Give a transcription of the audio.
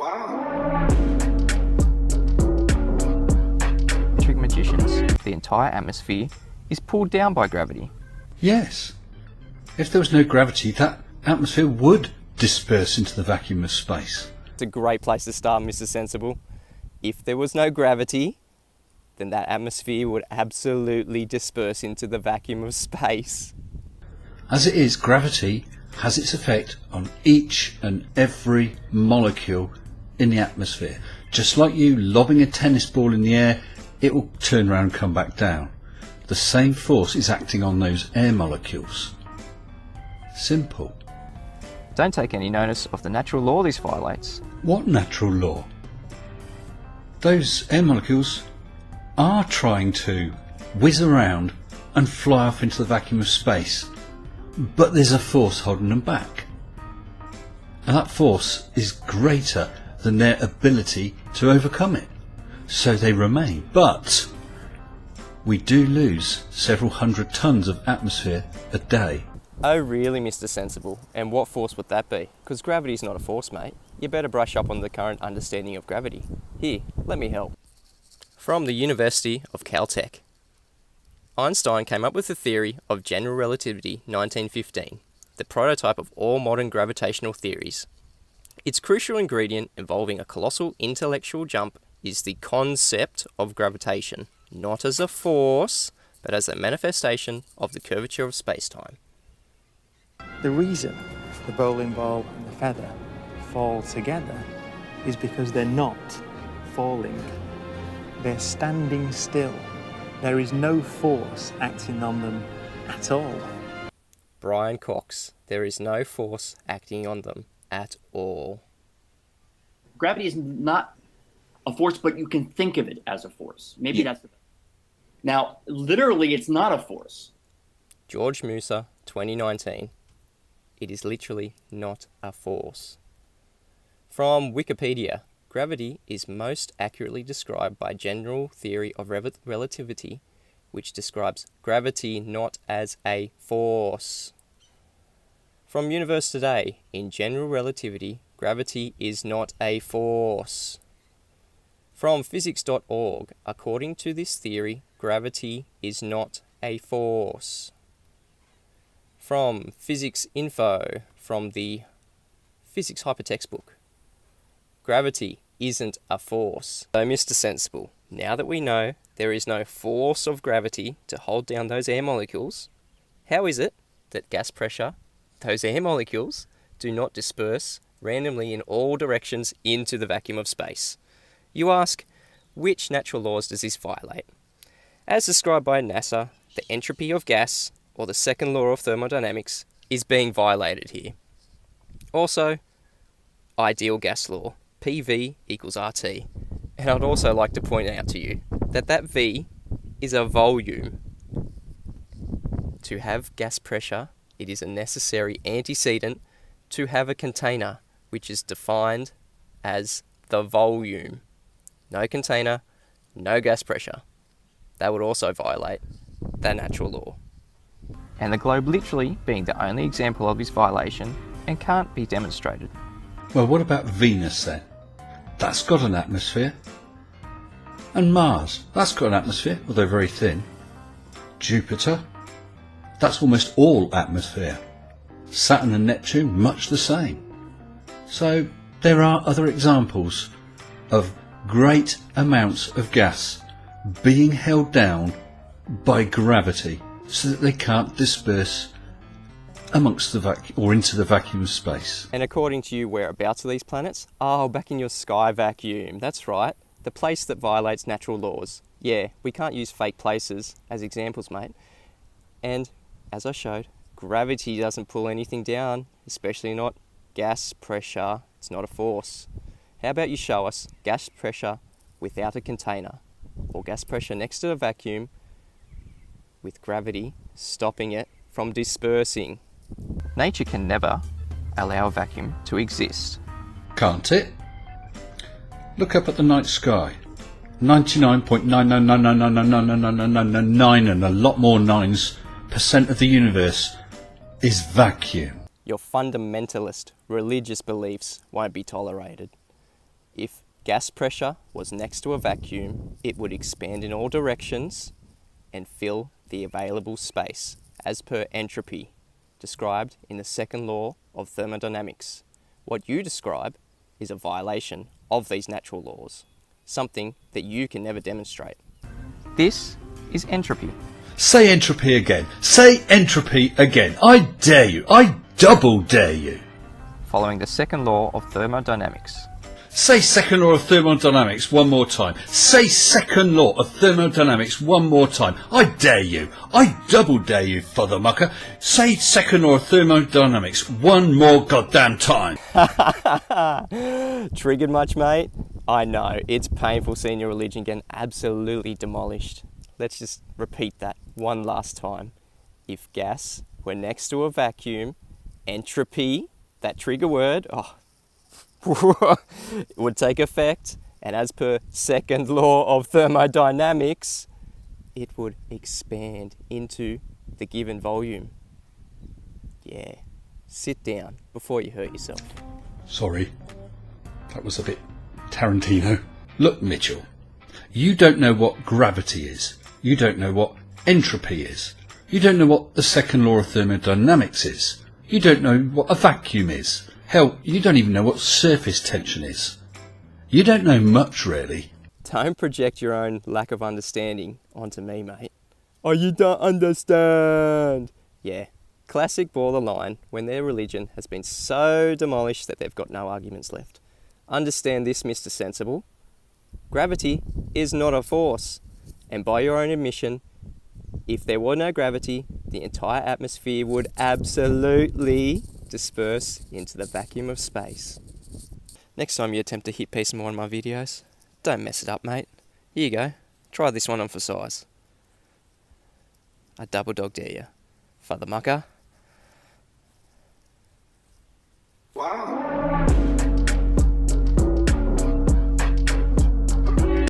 Wow. Trick magicians. The entire atmosphere is pulled down by gravity. Yes. If there was no gravity, that atmosphere would disperse into the vacuum of space. It's a great place to start, Mr. Sensible. If there was no gravity, then that atmosphere would absolutely disperse into the vacuum of space. As it is, gravity has its effect on each and every molecule in the atmosphere. Just like you lobbing a tennis ball in the air, it will turn around and come back down. The same force is acting on those air molecules. Simple. Don't take any notice of the natural law this violates. What natural law? Those air molecules are trying to whiz around and fly off into the vacuum of space, but there's a force holding them back. And that force is greater than their ability to overcome it. So they remain. But we do lose several hundred tons of atmosphere a day. Oh really, Mr. Sensible? And what force would that be? Because gravity's not a force, mate. You better brush up on the current understanding of gravity. Here, let me help. From the University of Caltech. Einstein came up with the theory of general relativity 1915, the prototype of all modern gravitational theories. Its crucial ingredient involving a colossal intellectual jump is the concept of gravitation, not as a force, but as a manifestation of the curvature of space-time. The reason the bowling ball and the feather fall together is because they're not falling. They're standing still. There is no force acting on them at all. Brian Cox, there is no force acting on them at all. Gravity is not a force, but you can think of it as a force. Maybe that's the... Now, literally, it's not a force. George Musa, 2019. It is literally not a force. From Wikipedia, gravity is most accurately described by general theory of relativity, which describes gravity not as a force. From Universe Today, in general relativity, gravity is not a force. From physics.org, according to this theory, gravity is not a force. From Physics Info, from the Physics Hypertextbook, gravity isn't a force. So, Mr. Sensible, now that we know there is no force of gravity to hold down those air molecules, how is it that gas pressure, those air molecules, do not disperse randomly in all directions into the vacuum of space? You ask, which natural laws does this violate? As described by NASA, the entropy of gas, or the second law of thermodynamics, is being violated here. Also, ideal gas law, PV equals RT. And I'd also like to point out to you that that V is a volume. To have gas pressure, it is a necessary antecedent to have a container, which is defined as the volume. No container, no gas pressure. That would also violate that natural law. And the globe literally being the only example of this violation and can't be demonstrated. Well, what about Venus then? That's got an atmosphere. And Mars, that's got an atmosphere, although very thin. Jupiter, that's almost all atmosphere. Saturn and Neptune, much the same. So there are other examples of great amounts of gas being held down by gravity so that they can't disperse amongst the vacuum or into the vacuum of space. And according to you, whereabouts are these planets? Oh, back in your sky vacuum. That's right. The place that violates natural laws. Yeah, we can't use fake places as examples, mate. And as I showed, gravity doesn't pull anything down, especially not gas pressure. It's not a force. How about you show us gas pressure without a container, or gas pressure next to the vacuum with gravity stopping it from dispersing? Nature can never allow a vacuum to exist. Can't it? Look up at the night sky. 99.999999999 and a lot more nines % of the universe is vacuum. Your fundamentalist religious beliefs won't be tolerated. If gas pressure was next to a vacuum, it would expand in all directions and fill the available space, as per entropy, described in the second law of thermodynamics. What you describe is a violation of these natural laws, something that you can never demonstrate. This is entropy. Say entropy again. Say entropy again. I dare you. I double dare you. Following the second law of thermodynamics. Say second law of thermodynamics one more time. Say second law of thermodynamics one more time. I dare you. I double dare you, father mucker. Say second law of thermodynamics one more goddamn time. Triggered much, mate? I know, it's painful seeing your religion getting absolutely demolished. Let's just repeat that one last time. If gas were next to a vacuum, entropy, that trigger word, it would take effect, and as per second law of thermodynamics, it would expand into the given volume. Yeah, sit down before you hurt yourself. Sorry, that was a bit Tarantino. Look, Mitchell, you don't know what gravity is. You don't know what entropy is. You don't know what the second law of thermodynamics is. You don't know what a vacuum is. Hell, you don't even know what surface tension is. You don't know much, really. Don't project your own lack of understanding onto me, mate. Oh, you don't understand. Yeah, classic borderline when their religion has been so demolished that they've got no arguments left. Understand this, Mr. Sensible. Gravity is not a force. And by your own admission, if there were no gravity, the entire atmosphere would absolutely disperse into the vacuum of space. Next time you attempt to hit piece more on my videos, don't mess it up, mate. Here you go. Try this one on for size. I double dog dare you. Father mucker. Wow.